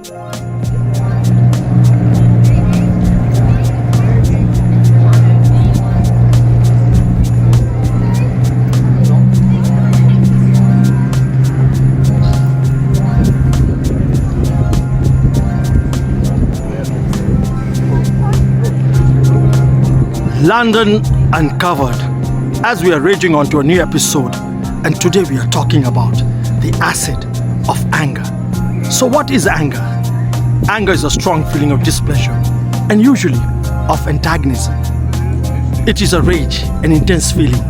London Uncovered, as we are raging on to a new episode, and today we are talking about the acid of anger. So what is anger? Anger is a strong feeling of displeasure and usually of antagonism. It is a rage, an intense feeling,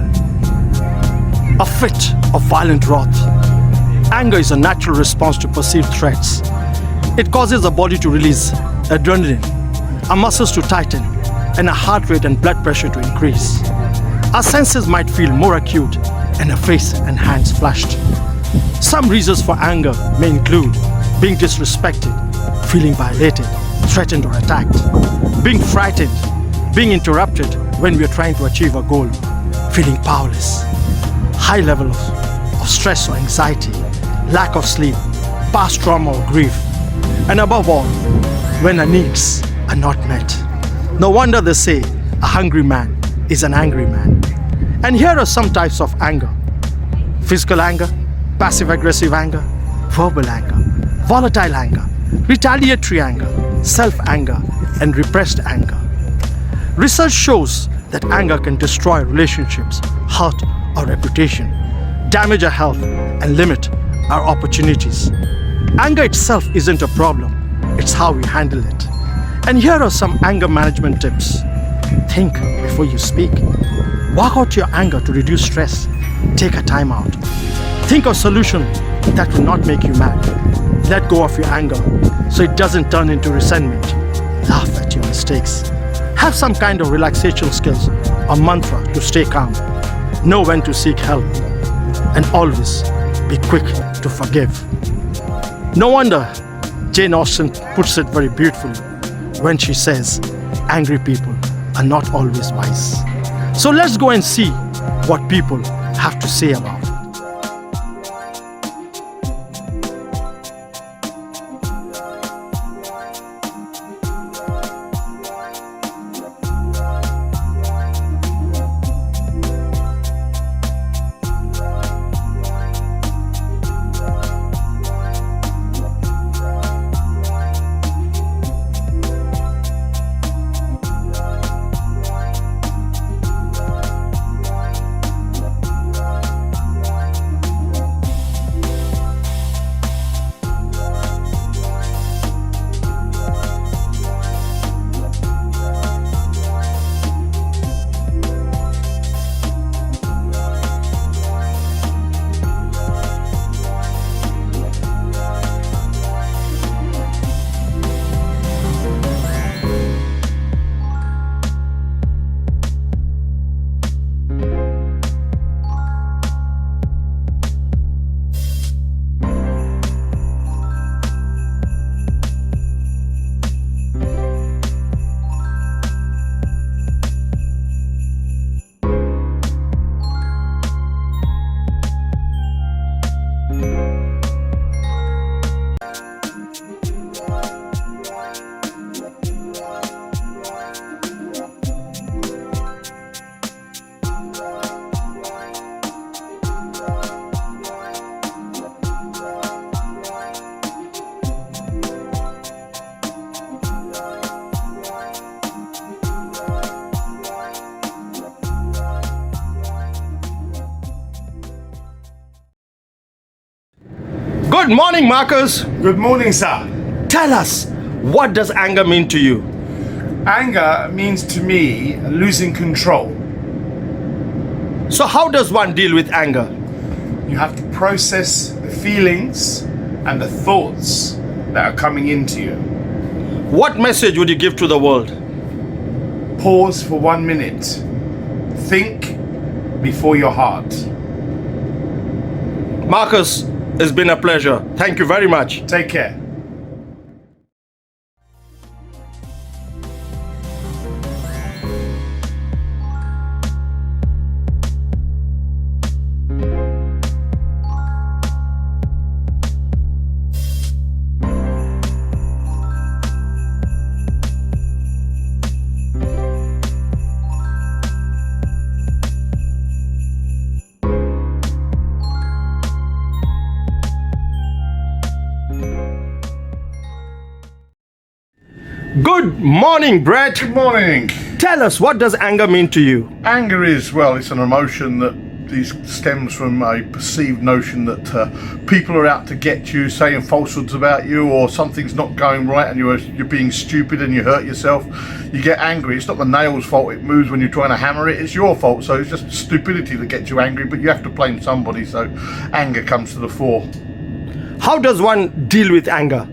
a fit of violent wrath. Anger is a natural response to perceived threats. It causes the body to release adrenaline, our muscles to tighten, and our heart rate and blood pressure to increase. Our senses might feel more acute and our face and hands flushed. Some reasons for anger may include being disrespected, feeling violated, threatened or attacked, being frightened, being interrupted when we are trying to achieve a goal, feeling powerless, high level of stress or anxiety, lack of sleep, past trauma or grief, and above all, when our needs are not met. No wonder they say a hungry man is an angry man. And here are some types of anger: physical anger, passive-aggressive anger, verbal anger, volatile anger, retaliatory anger, self-anger, and repressed anger. Research shows that anger can destroy relationships, hurt our reputation, damage our health, and limit our opportunities. Anger itself isn't a problem, it's how we handle it. And here are some anger management tips. Think before you speak. Work out your anger to reduce stress. Take a time out. Think of solutions that will not make you mad. Let go of your anger so it doesn't turn into resentment. Laugh at your mistakes. Have some kind of relaxation skills or mantra to stay calm. Know when to seek help. And always be quick to forgive. No wonder Jane Austen puts it very beautifully when she says, angry people are not always wise. So let's go and see what people have to say about it. Good morning, Marcus. Good morning, sir. Tell us, what does anger mean to you? Anger means to me losing control. So how does one deal with anger? You have to process the feelings and the thoughts that are coming into you. What message would you give to the world? Pause for 1 minute. Think before your heart. Marcus, it's been a pleasure. Thank you very much. Take care. Good morning, Brett. Good morning. Tell us, what does anger mean to you? Anger is, well, it's an emotion that stems from a perceived notion that people are out to get you, saying falsehoods about you, or something's not going right and you're being stupid and you hurt yourself. You get angry. It's not the nail's fault it moves when you're trying to hammer it. It's your fault. So it's just stupidity that gets you angry, but you have to blame somebody. So anger comes to the fore. How does one deal with anger?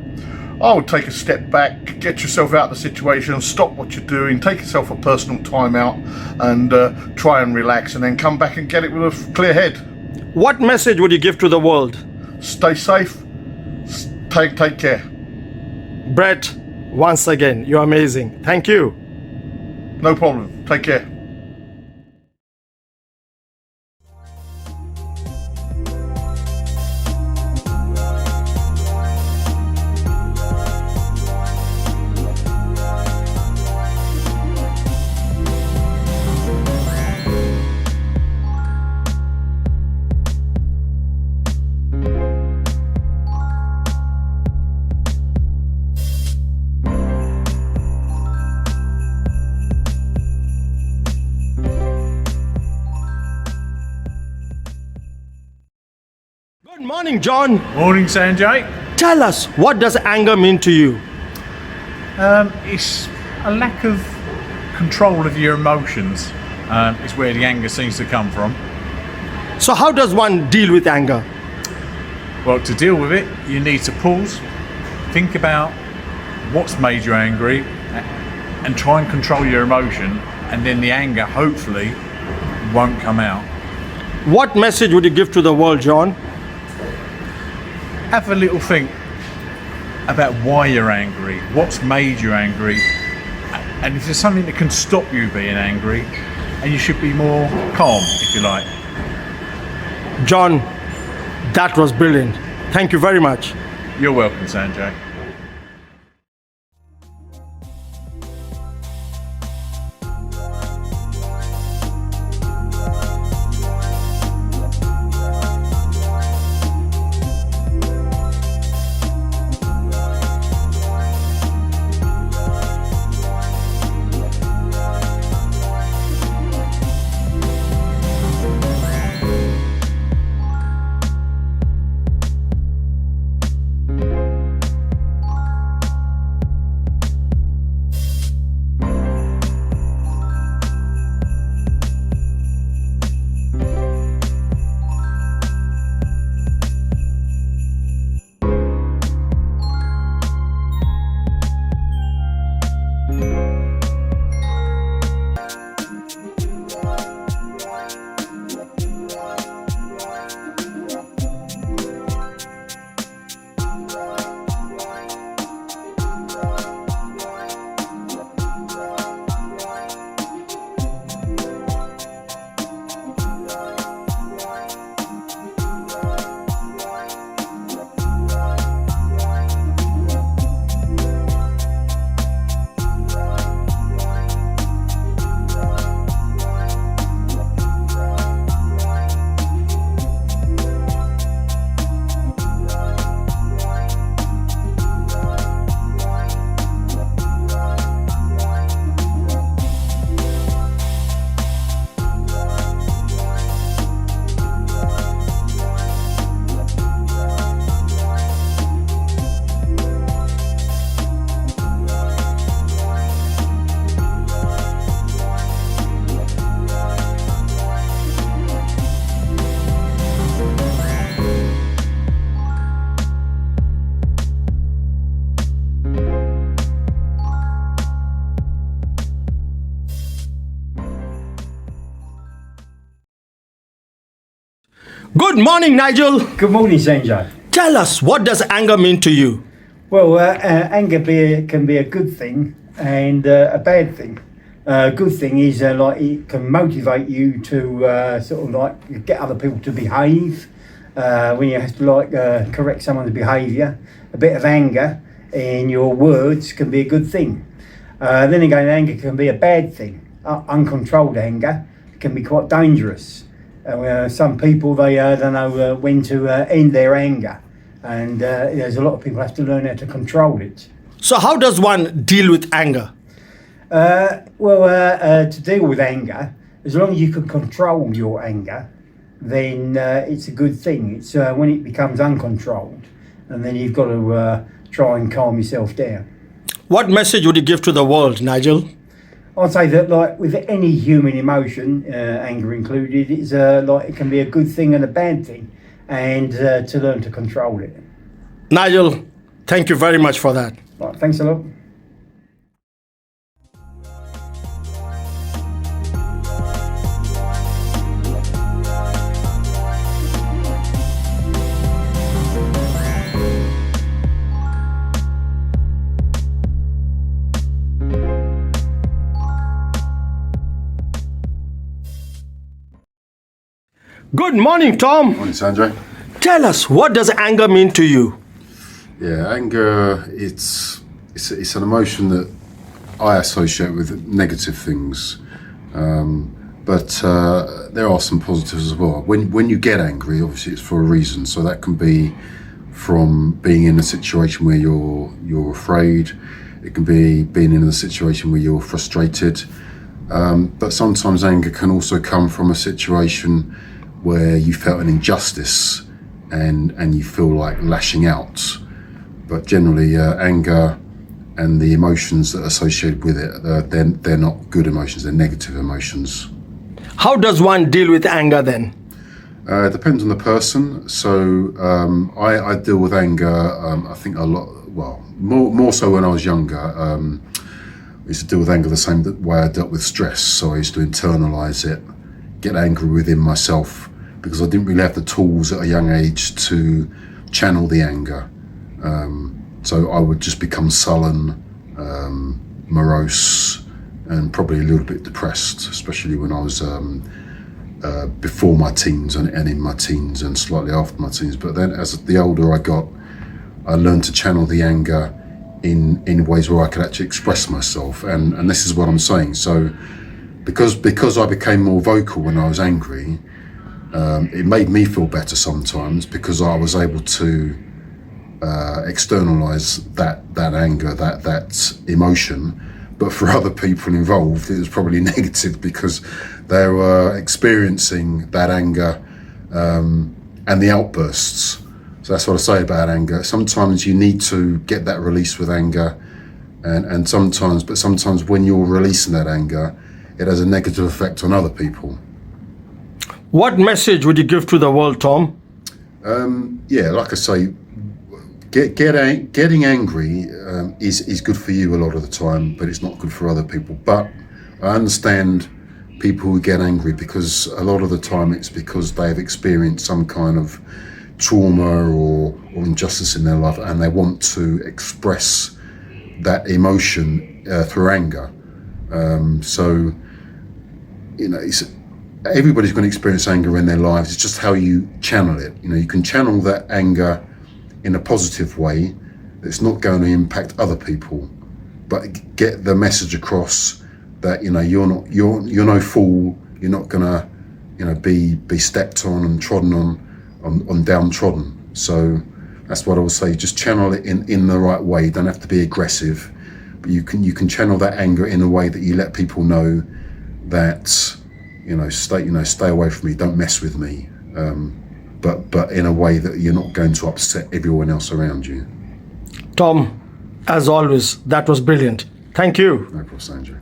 I would take a step back, get yourself out of the situation, stop what you're doing, take yourself a personal time out and try and relax, and then come back and get it with a clear head. What message would you give to the world? Stay safe, take care. Brett, once again, you're amazing. Thank you. No problem, take care. Good morning, John. Morning, Sanjay. Tell us, what does anger mean to you? It's a lack of control of your emotions. Is where the anger seems to come from. So how does one deal with anger? Well, to deal with it, you need to pause, think about what's made you angry, and try and control your emotion, and then the anger hopefully won't come out. What message would you give to the world, John? Have a little think about why you're angry, what's made you angry, and if there's something that can stop you being angry, and you should be more calm, if you like. John, that was brilliant. Thank you very much. You're welcome, Sanjay. Good morning, Nigel. Good morning, Sanjay. Tell us, what does anger mean to you? Well, anger can be a good thing and a bad thing. Good thing is like it can motivate you to sort of like get other people to behave. When you have to like correct someone's behaviour, a bit of anger in your words can be a good thing. Then again, anger can be a bad thing. Uncontrolled anger can be quite dangerous. Some people, they don't know when to end their anger, and there's a lot of people have to learn how to control it. So, how does one deal with anger? To deal with anger, as long as you can control your anger, then it's a good thing. It's when it becomes uncontrolled, and then you've got to try and calm yourself down. What message would you give to the world, Nigel? I'd say that, like with any human emotion, anger included, it's like it can be a good thing and a bad thing, and to learn to control it. Nigel, thank you very much for that. Right, thanks a lot. Good morning, Tom. Morning, Sanjay. Tell us, what does anger mean to you? Yeah, anger, it's an emotion that I associate with negative things. But there are some positives as well. When you get angry, obviously it's for a reason. So that can be from being in a situation where you're afraid. It can be being in a situation where you're frustrated. But sometimes anger can also come from a situation where you felt an injustice and you feel like lashing out. But generally, anger and the emotions that are associated with it, they're not good emotions, they're negative emotions. How does one deal with anger then? It depends on the person. So I deal with anger, I think a lot, more so when I was younger. I used to deal with anger the same way I dealt with stress. So I used to internalize it, get angry within myself, because I didn't really have the tools at a young age to channel the anger. So I would just become sullen, morose, and probably a little bit depressed, especially when I was before my teens and in my teens and slightly after my teens. But then as the older I got, I learned to channel the anger in ways where I could actually express myself. And this is what I'm saying. So because I became more vocal when I was angry, it made me feel better sometimes because I was able to externalize that anger, that emotion. But for other people involved, it was probably negative because they were experiencing that anger and the outbursts. So that's what I say about anger. Sometimes you need to get that release with anger, and sometimes when you're releasing that anger, it has a negative effect on other people. What message would you give to the world, Tom? Yeah, like I say, getting angry is good for you a lot of the time, but it's not good for other people. But I understand people who get angry because a lot of the time it's because they've experienced some kind of trauma or injustice in their life, and they want to express that emotion through anger. So, you know, everybody's going to experience anger in their lives. It's just how you channel it. You know, you can channel that anger in a positive way that's not going to impact other people, but get the message across that, you know, you're no fool. You're not gonna, you know, be stepped on and trodden on downtrodden. So that's what I would say. Just channel it in the right way. You don't have to be aggressive, but you can channel that anger in a way that you let people know that, stay away from me. Don't mess with me. But in a way that you're not going to upset everyone else around you. Tom, as always, that was brilliant. Thank you. No problem, Sanjay.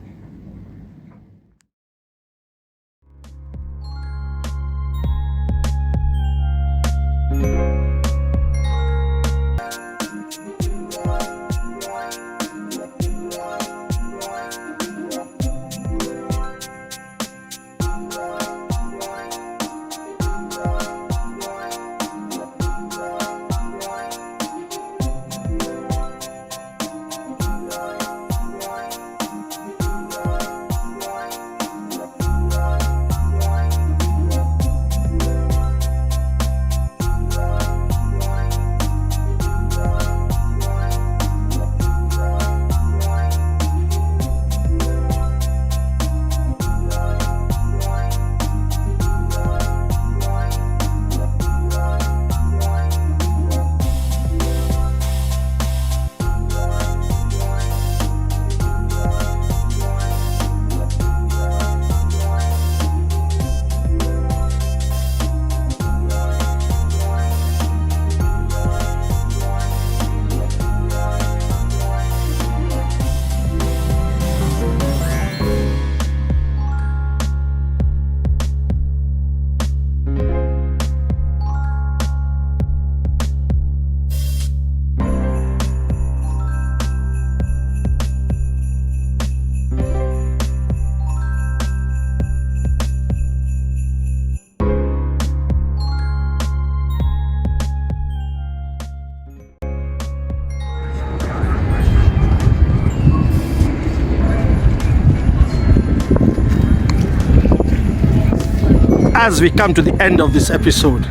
as we come to the end of this episode,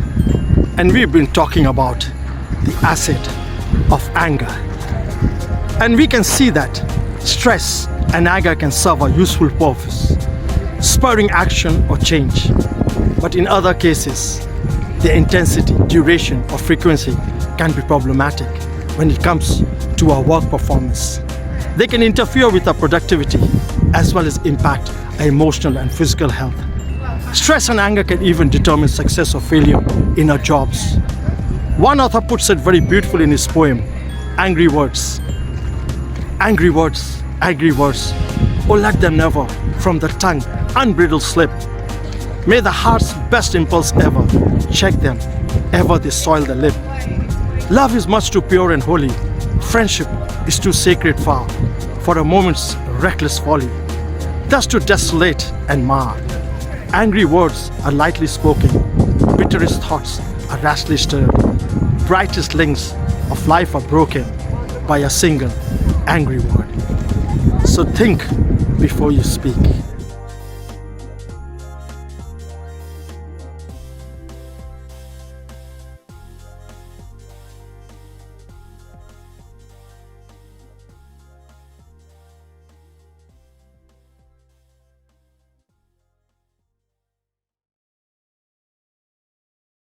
and we've been talking about the acid of anger. And we can see that stress and anger can serve a useful purpose, spurring action or change. But in other cases, the intensity, duration, or frequency can be problematic when it comes to our work performance. They can interfere with our productivity as well as impact our emotional and physical health. Stress and anger can even determine success or failure in our jobs. One author puts it very beautifully in his poem, Angry Words. Angry words, angry words, oh let them never from the tongue unbridled slip. May the heart's best impulse ever check them, ever they soil the lip. Love is much too pure and holy, friendship is too sacred far, for a moment's reckless folly, thus to desolate and mar. Angry words are lightly spoken, bitterest thoughts are rashly stirred, brightest links of life are broken by a single angry word. So think before you speak.